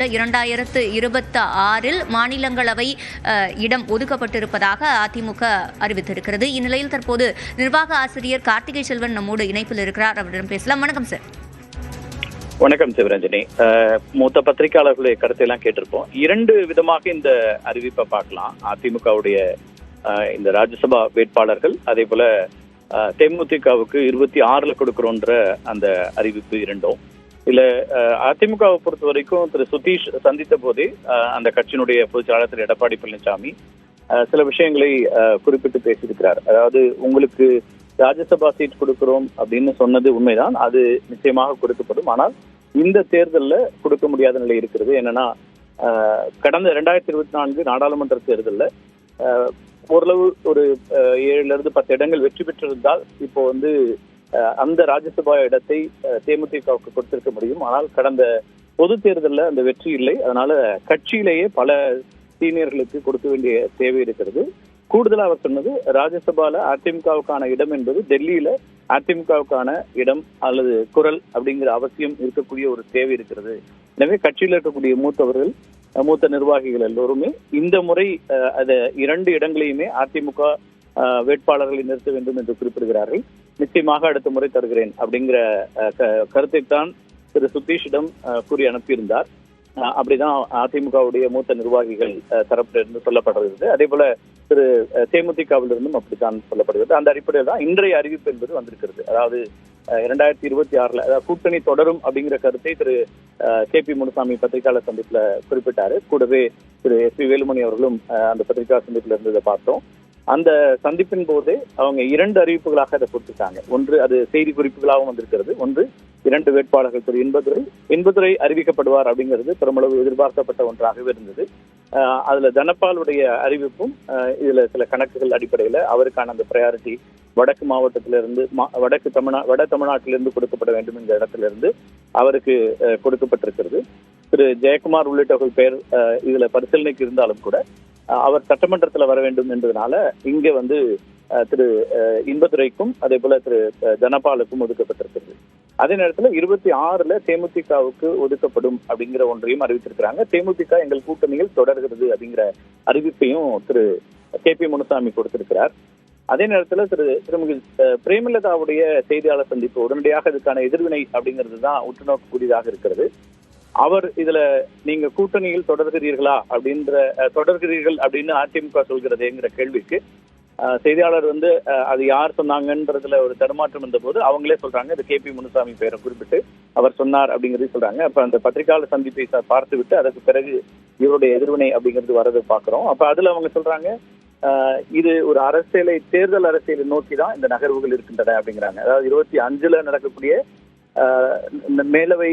2026 மாநிலங்களவை இடம் ஒதுக்கப்பட்டிருப்பதாக அதிமுக அறிவித்திருக்கிறது. இந்நிலையில் தற்போது நிர்வாக ஆசிரியர் கார்த்திகை செல்வன் நம்மோடு இணைப்பில் இருக்கிறார். அவரிடம் பேசலாம். வணக்கம் சார். வணக்கம் சிவரஞ்சனி. மூத்த பத்திரிகையாளர்களுடைய கருத்தை எல்லாம் கேட்டிருப்போம். இரண்டு விதமாக இந்த அறிவிப்பை பார்க்கலாம். அதிமுகவுடைய இந்த ராஜ்யசபா வேட்பாளர்கள், அதே போல தேமுதிகவுக்கு 26 கொடுக்கிறோன்ற அந்த அறிவிப்பு இரண்டும். இல்ல அதிமுகவை பொறுத்த வரைக்கும் திரு சுதீஷ் சந்தித்த போதே அந்த கட்சியினுடைய பொதுச் செயலாளர் திரு எடப்பாடி பழனிசாமி சில விஷயங்களை குறிப்பிட்டு பேசியிருக்கிறார். அதாவது உங்களுக்கு ராஜ்யசபா சீட் கொடுக்கிறோம் அப்படின்னு சொன்னது உண்மைதான், அது நிச்சயமாக கொடுக்கப்படும். ஆனால் இந்த தேர்தலில் கொடுக்க முடியாத நிலை இருக்கிறது. என்னன்னா, கடந்த 2024 நாடாளுமன்ற தேர்தலில் ஓரளவு ஒரு 7-10 இடங்கள் வெற்றி பெற்றிருந்தால் இப்போ அந்த ராஜ்யசபா இடத்தை தேமுதிகவுக்கு கொடுத்திருக்க முடியும். ஆனால் கடந்த பொது தேர்தலில் அந்த வெற்றி இல்லை. அதனால கட்சியிலேயே பல சீனியர்களுக்கு கொடுக்க வேண்டிய தேவை இருக்கிறது. கூடுதலாக அவர் சொன்னது, ராஜ்யசபால அதிமுகவுக்கான இடம் என்பது டெல்லியில அதிமுகவுக்கான இடம் அல்லது குரல் அப்படிங்கிற அவசியம் இருக்கக்கூடிய ஒரு தேவை இருக்கிறது. எனவே கட்சியில் இருக்கக்கூடிய மூத்த நிர்வாகிகள் எல்லோருமே இந்த முறை அத 2 இடங்களையுமே அதிமுக வேட்பாளர்களை நிறுத்த வேண்டும் என்று குறிப்பிடுகிறார்கள். நிச்சயமாக அடுத்த முறை தருகிறேன் அப்படிங்கிற கருத்தை தான் திரு சுதீஷிடம் கூறி அனுப்பியிருந்தார். அப்படிதான் அதிமுகவுடைய மூத்த நிர்வாகிகள் தரப்பிலிருந்து சொல்லப்படுகிறது. அதே போல திரு தேமுதிகவிலிருந்தும் அப்படித்தான் சொல்லப்படுகிறது. அந்த அடிப்படையில் தான் இன்றைய அறிவிப்பு என்பது வந்திருக்கிறது. அதாவது 2026 அதாவது கூட்டணி தொடரும் அப்படிங்கிற கருத்தை திரு KP முனுசாமி பத்திரிகையாளர் சந்திப்புல குறிப்பிட்டாரு. கூடவே திரு SP வேலுமணி அவர்களும் அந்த பத்திரிகையாளர் சந்திப்புல இருந்ததை பார்த்தோம். அந்த சந்திப்பின் போதே அவங்க 2 அறிவிப்புகளாக அதை கொடுத்துட்டாங்க. ஒன்று அது செய்தி குறிப்புகளாகவும் வந்திருக்கிறது. ஒன்று 2 வேட்பாளர்கள் திரு இன்பதுரை அறிவிக்கப்படுவார் அப்படிங்கிறது பெருமளவு எதிர்பார்க்கப்பட்ட ஒன்றாகவே இருந்தது. அதுல தனபாலுடைய அறிவிப்பும் இதுல சில கணக்குகள் அடிப்படையில அவருக்கான அந்த ப்ரையாரிட்டி வடக்கு மாவட்டத்திலிருந்து வட தமிழ்நாட்டிலிருந்து கொடுக்கப்பட வேண்டும் என்ற இடத்திலிருந்து அவருக்கு கொடுக்கப்பட்டிருக்கிறது. திரு ஜெயக்குமார் உள்ளிட்டவர்கள் பெயர் இதுல பரிசீலனைக்கு இருந்தாலும் கூட அவர் சட்டமன்றத்தில் வர வேண்டும் என்பதனால இங்க திரு இன்பதுரைக்கும் அதே போல திரு தனபாலுக்கும் ஒதுக்கப்பட்டிருக்கிறது. அதே நேரத்தில் 26 தேமுதிகவுக்கு ஒதுக்கப்படும் அப்படிங்கிற ஒன்றையும் அறிவித்திருக்கிறாங்க. தேமுதிக எங்கள் கூட்டணியில் தொடர்கிறது அப்படிங்கிற அறிவிப்பையும் திரு KP முனுசாமி கொடுத்திருக்கிறார். அதே நேரத்தில் திருமதி பிரேமலதாவுடைய செய்தியாளர் சந்திப்பு உடனடியாக இதுக்கான எதிர்வினை அப்படிங்கிறது தான் உற்று நோக்கக்கூடியதாக இருக்கிறது. அவர் இதுல நீங்க கூட்டணியில் தொடர்கிறீர்கள் அப்படின்னு அதிமுக சொல்கிறதுங்கிற கேள்விக்கு செய்தியாளர் அது யார் சொன்னாங்கன்றதுல ஒரு தடுமாற்றம் வந்த போது அவங்களே சொல்றாங்க, இது KP முனுசாமி பெயரை குறிப்பிட்டு அவர் சொன்னார் அப்படிங்கிறது சொல்றாங்க. அப்ப அந்த பத்திரிகையாளர் சந்திப்பை பார்த்து விட்டு அதற்கு பிறகு இவருடைய எதிர்வினை அப்படிங்கிறது வரதை பாக்குறோம். அப்ப அதுல அவங்க சொல்றாங்க, இது ஒரு தேர்தல் அரசியலை நோக்கி தான் இந்த நகர்வுகள் இருக்கின்றன அப்படிங்கிறாங்க. அதாவது 25 நடக்கக்கூடிய மேலவை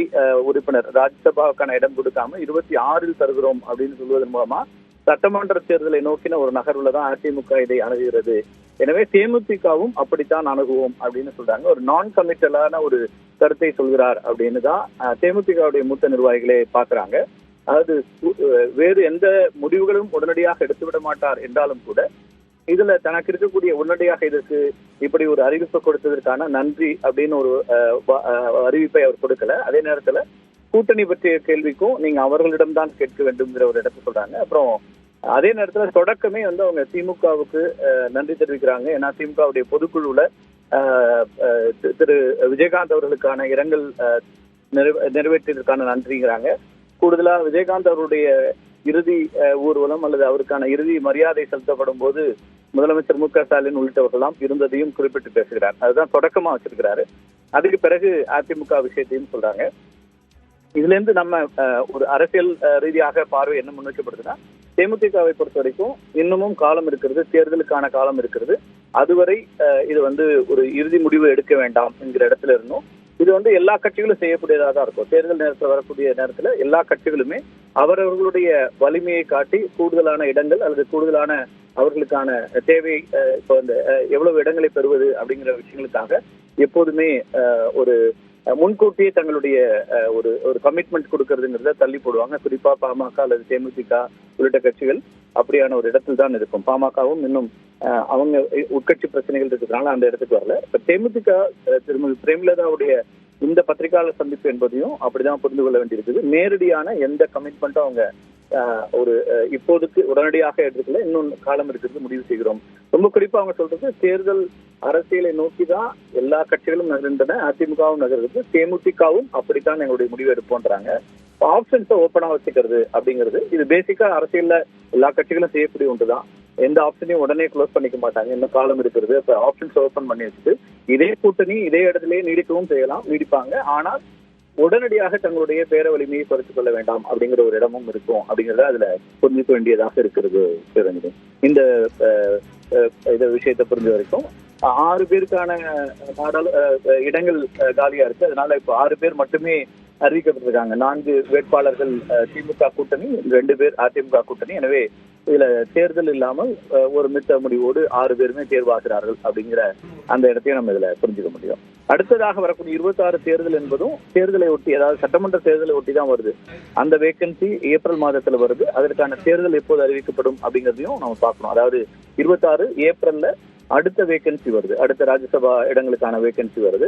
உறுப்பினர் ராஜ்யசபாவுக்கான இடம் கொடுக்காம 26 தருகிறோம் அப்படின்னு சொல்வதன் மூலமா சட்டமன்ற தேர்தலை நோக்கின ஒரு நகர்வுல தான் அதிமுக இதை அணுகுகிறது. எனவே தேமுதிகவும் அப்படித்தான் அணுகுவோம் அப்படின்னு சொல்றாங்க. ஒரு நான் கமிட்டலான ஒரு கருத்தை சொல்கிறார் அப்படின்னு தான் தேமுதிகவுடைய மூத்த நிர்வாகிகளே பாக்குறாங்க. அதாவது வேறு எந்த முடிவுகளும் உடனடியாக எடுத்துவிட மாட்டார் என்றாலும் கூட இதுல தனக்கு இருக்கக்கூடிய உடனடியாக இதற்கு இப்படி ஒரு அறிவிப்பை கொடுத்ததற்கான நன்றி அப்படின்னு ஒரு அறிவிப்பை அவர் கொடுக்கல. அதே நேரத்துல கூட்டணி பற்றிய கேள்விக்கும் நீங்க அவர்களிடம் தான் கேட்க வேண்டும்ங்கிற ஒரு இடத்தை சொல்றாங்க. அப்புறம் அதே நேரத்துல தொடக்கமே அவங்க திமுகவுக்கு நன்றி தெரிவிக்கிறாங்க. ஏன்னா திமுகவுடைய பொதுக்குழுல திரு விஜயகாந்த் அவர்களுக்கான இரங்கல் நிறைவேற்றியதற்கான நன்றிங்கிறாங்க. கூடுதலா விஜயகாந்த் அவருடைய இறுதி ஊர்வலம் அல்லது அவருக்கான இறுதி மரியாதை செலுத்தப்படும் போது முதலமைச்சர் MK ஸ்டாலின் உள்ளிட்டவர்களெல்லாம் இருந்ததையும் குறிப்பிட்டு பேசுகிறார். அதுதான் தொடக்கமா வச்சிருக்கிறாரு. அதுக்கு பிறகு அதிமுக விஷயத்தையும் சொல்றாங்க. இதுல இருந்து நம்ம ஒரு அரசியல் ரீதியாக பார்வை என்ன முன்வைக்கப்படுதுன்னா, தேமுதிகவை பொறுத்த வரைக்கும் இன்னமும் காலம் இருக்கிறது, தேர்தலுக்கான காலம் இருக்கிறது. அதுவரை இது ஒரு இறுதி முடிவு எடுக்க வேண்டாம் என்கிற இடத்துல இருந்தும் இது எல்லா கட்சிகளும் செய்யக்கூடியதாக தான் இருக்கும். தேர்தல் நேரத்தில் வரக்கூடிய நேரத்துல எல்லா கட்சிகளுமே அவரவர்களுடைய வலிமையை காட்டி கூடுதலான இடங்கள் அல்லது கூடுதலான அவர்களுக்கான தேவை எவ்வளவு இடங்களை பெறுவது அப்படிங்கிற விஷயங்களுக்காக எப்போதுமே ஒரு முன்கூட்டியே தங்களுடைய ஒரு கமிட்மெண்ட் கொடுக்கறதுங்கிறத தள்ளி போடுவாங்க. குறிப்பா பாமக அல்லது தேமுதிக உள்ளிட்ட கட்சிகள் அப்படியான ஒரு இடத்தில் தான் இருக்கும். பாமகவும் இன்னும் அவங்க உட்கட்சி பிரச்சனைகள் இருக்கிறதுனால அந்த இடத்துக்கு வரல. இப்ப தேமுதிக திருமதி பிரேமலதாவுடைய இந்த பத்திரிகையாளர் சந்திப்பு என்பதையும் அப்படிதான் புரிந்து கொள்ள வேண்டியிருக்குது. நேரடியான எந்த கமிட்மெண்ட்டும் அவங்க இப்போதைக்கு உடனடியாக எடுத்துக்கல, இன்னும் காலம் இருக்கிறது முடிவு செய்கிறோம். ரொம்ப குறிப்பா அவங்க சொல்றது தேர்தல் அரசியலை நோக்கிதான் எல்லா கட்சிகளும் நகர்கின்றன, அதிமுகவும் நகர்கிறது, தேமுதிகவும் அப்படித்தான் எங்களுடைய முடிவு எடுப்போன்றாங்க. ஆப்ஷன்ஸை ஓப்பனா வச்சுக்கிறது அப்படிங்கிறது இது பேசிக்கா அரசியல்ல எல்லா கட்சிகளும் செய்யக்கூடிய ஒன்றுதான். எந்த ஆப்ஷனையும் உடனே க்ளோஸ் பண்ணிக்க மாட்டாங்க, இன்னும் காலம் இருக்கிறது. இப்ப ஆப்ஷன்ஸ் ஓப்பன் பண்ணி வச்சுட்டு இதே கூட்டணி இதே இடத்திலேயே நீடிக்கவும் செய்யலாம், நீடிப்பாங்க. ஆனால் உடனடியாக தங்களுடைய பேர வலிமையை குறைத்துக் கொள்ள வேண்டாம் அப்படிங்கிற ஒரு இடமும் இருக்கும் அப்படிங்கறத அதுல புரிஞ்சுக்க வேண்டியதாக இருக்கிறது. இந்த இத விஷயத்தை புரிஞ்ச வரைக்கும் 6 பேருக்கான இடங்கள் காலியா இருக்கு. அதனால இப்ப 6 பேர் மட்டுமே அறிவிக்கப்பட்டிருக்காங்க. 4 வேட்பாளர்கள் திமுக கூட்டணி, 2 பேர் அதிமுக கூட்டணி. எனவே இதுல தேர்தல் இல்லாமல் ஒரு மித்த முடிவோடு 6 பேருமே தேர்வாகிறார்கள் அப்படிங்கிற அந்த இடத்தையும் நம்ம இதுல புரிஞ்சுக்க முடியும். அடுத்ததாக வரக்கூடிய 26 தேர்தல் என்பதும் தேர்தலை ஒட்டி, அதாவது சட்டமன்ற தேர்தலை ஒட்டி தான் வருது. அந்த வேகன்சி ஏப்ரல் மாதத்துல வருது. அதற்கான தேர்தல் எப்போது அறிவிக்கப்படும் அப்படிங்கிறதையும் நம்ம பார்க்கணும். அதாவது 26 ஏப்ரல்ல அடுத்த வேகன்சி வருது, அடுத்த ராஜ்யசபா இடங்களுக்கான வேகன்சி வருது.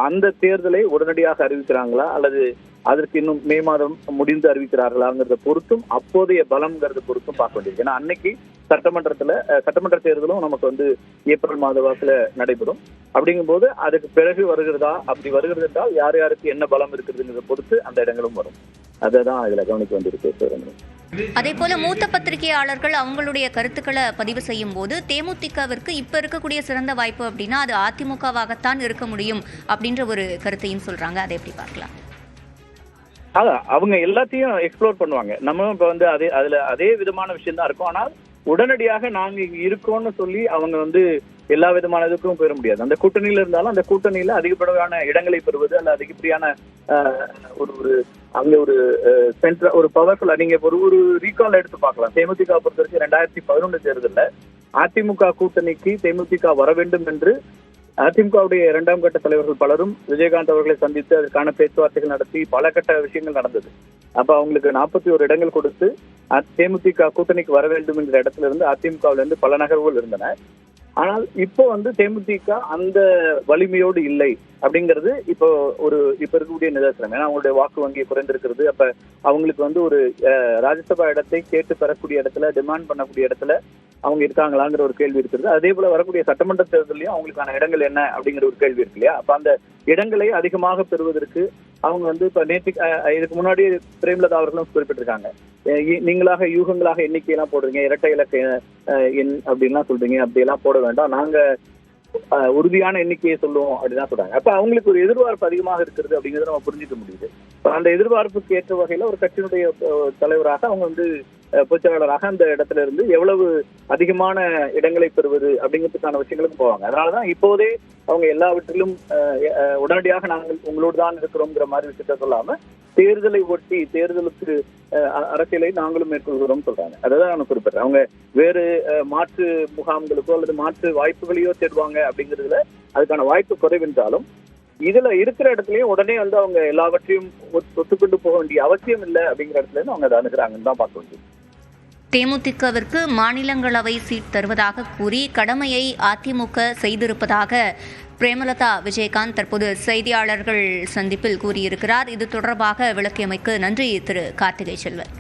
அந்த தேர்தலை உடனடியாக அறிவிக்கிறாங்களா அல்லது அதற்கு இன்னும் மே மாதம் முடிந்து அறிவிக்கிறார்களாங்கிறத பொறுத்தும், அப்போதைய பலம்ங்கிறத பொறுத்தும் பார்க்க வேண்டியது. ஏன்னா அன்னைக்கு சட்டமன்ற தேர்தலும் நமக்கு ஏப்ரல் மாத வாக்குல நடைபெறும். அப்படிங்கும் போது அதுக்கு பிறகு வருகிறதா, அப்படி வருகிறது என்றால் யார் யாருக்கு என்ன பலம் இருக்குதுங்கிறத பொறுத்து அந்த இடங்களும் வரும். அதான் இதுல கவனிக்க வேண்டியிருக்கு. அதே போல மூத்த பத்திரிகையாளர்கள் அவங்களுடைய கருத்துக்களை பதிவு செய்யும் போது தேமுதிகவிற்கு இப்ப இருக்கக்கூடிய சிறந்த வாய்ப்பு அப்படின்னா அது அதிமுகவாகத்தான் இருக்க முடியும் அப்படின்ற ஒரு கருத்தையும் சொல்றாங்க. அதை எப்படி பார்க்கலாம்? அதான் அவங்க எல்லாத்தையும் எக்ஸ்ப்ளோர் பண்ணுவாங்க. நம்ம இப்ப அதே விதமான விஷயம் தான் இருக்கும். ஆனால் உடனடியாக நாங்க இங்க இருக்கோம்னு சொல்லி அவங்க எல்லா விதமான இதுக்கும் பெற முடியாது. அந்த கூட்டணியில இருந்தாலும் அந்த கூட்டணியில அதிகப்படியான இடங்களை பெறுவது அல்ல அதிகப்படியான அங்க ஒரு பவர்ஃபுல்லா நீங்க ஒரு ரீகால் எடுத்து பார்க்கலாம். தேமுதிக பொறுத்த வரைக்கும் 2011 தேர்தலில் அதிமுக கூட்டணிக்கு தேமுதிக வர வேண்டும் என்று அதிமுகவுடைய 2ஆம் கட்ட தலைவர்கள் பலரும் விஜயகாந்த் அவர்களை சந்தித்து அதற்கான பேச்சுவார்த்தைகள் நடத்தி பல கட்ட விஷயங்கள் நடந்தது. அப்ப அவங்களுக்கு 41 இடங்கள் கொடுத்து தேமுதிக கூட்டணிக்கு வர வேண்டும் என்ற இடத்துல இருந்து அதிமுகவில இருந்து பல நகர்வுகள் இருந்தன. ஆனால் இப்போ தேமுதிக அந்த வலிமையோடு இல்லை அப்படிங்கிறது இப்போ இருக்கக்கூடிய நிதர்சனம். ஏன்னா அவங்களுடைய வாக்கு வங்கி குறைந்திருக்கிறது. அப்ப அவங்களுக்கு ஒரு ராஜ்யசபா இடத்தை கேட்டு பெறக்கூடிய இடத்துல, டிமாண்ட் பண்ணக்கூடிய இடத்துல அவங்க இருக்காங்களாங்கிற ஒரு கேள்வி இருக்கிறது. அதே போல வரக்கூடிய சட்டமன்ற தேர்தலையும் அவங்களுக்கான இடங்கள் என்ன அப்படிங்கிற ஒரு கேள்வி இருக்கு இல்லையா? அப்ப அந்த இடங்களை அதிகமாக பெறுவதற்கு அவங்க இப்ப இதுக்கு முன்னாடி பிரேமலதா அவர்களும் குறிப்பிட்டிருக்காங்க. நீங்களாக யூகங்களாக எண்ணிக்கையெல்லாம் போடுறீங்க, இரட்டை இலக்க எண் அப்படின்லாம் சொல்றீங்க, அப்படியெல்லாம் போட வேண்டாம், நாங்க உறுதியான எண்ணிக்கையை சொல்லுவோம் அப்படிதான் சொல்றாங்க. அப்ப அவங்களுக்கு ஒரு எதிர்பார்ப்பு அதிகமாக இருக்கிறது அப்படிங்கறத நம்ம புரிஞ்சுக்க முடியுது. அந்த எதிர்பார்ப்புக்கு ஏற்ற வகையில ஒரு கட்சியினுடைய தலைவராக அவங்க பொதுச்செயலாளராக அந்த இடத்துல இருந்து எவ்வளவு அதிகமான இடங்களை பெறுவது அப்படிங்கிறதுக்கான விஷயங்களுக்கும் போவாங்க. அதனாலதான் இப்போதே அவங்க எல்லாவற்றிலும் உடனடியாக நாங்கள் உங்களோடு தான் இருக்கிறோம்ங்கிற மாதிரி விஷயத்த சொல்லாம தேர்தலை ஒட்டி தேர்தலுக்கு அரசியலை நாங்களும் மேற்கொள்கிறோம் சொல்றாங்க. அதான் நான் குறிப்பிடுறேன். அவங்க வேறு மாற்று முகாம்களுக்கோ அல்லது மாற்று வாய்ப்புகளையோ தேடுவாங்க அப்படிங்கிறதுல அதுக்கான வாய்ப்பு குறைவென்றாலும் இதுல இருக்கிற இடத்துலயும் உடனே அவங்க எல்லாவற்றையும் ஒத்துக்கொண்டு போக வேண்டிய அவசியம் இல்லை அப்படிங்கிற இடத்துல இருந்து அவங்க அதை அணுகிறாங்கன்னு தான் பார்க்க வேண்டியது. தேமுதிகவிற்கு மாநிலங்களவை சீட் தருவதாக கூறி கடமையை அதிமுக செய்திருப்பதாக பிரேமலதா விஜயகாந்த் தற்போது செய்தியாளர்கள் சந்திப்பில் கூறியிருக்கிறார். இது தொடர்பாக விளக்கியமைக்கு நன்றி திரு கார்த்திகை செல்வன்.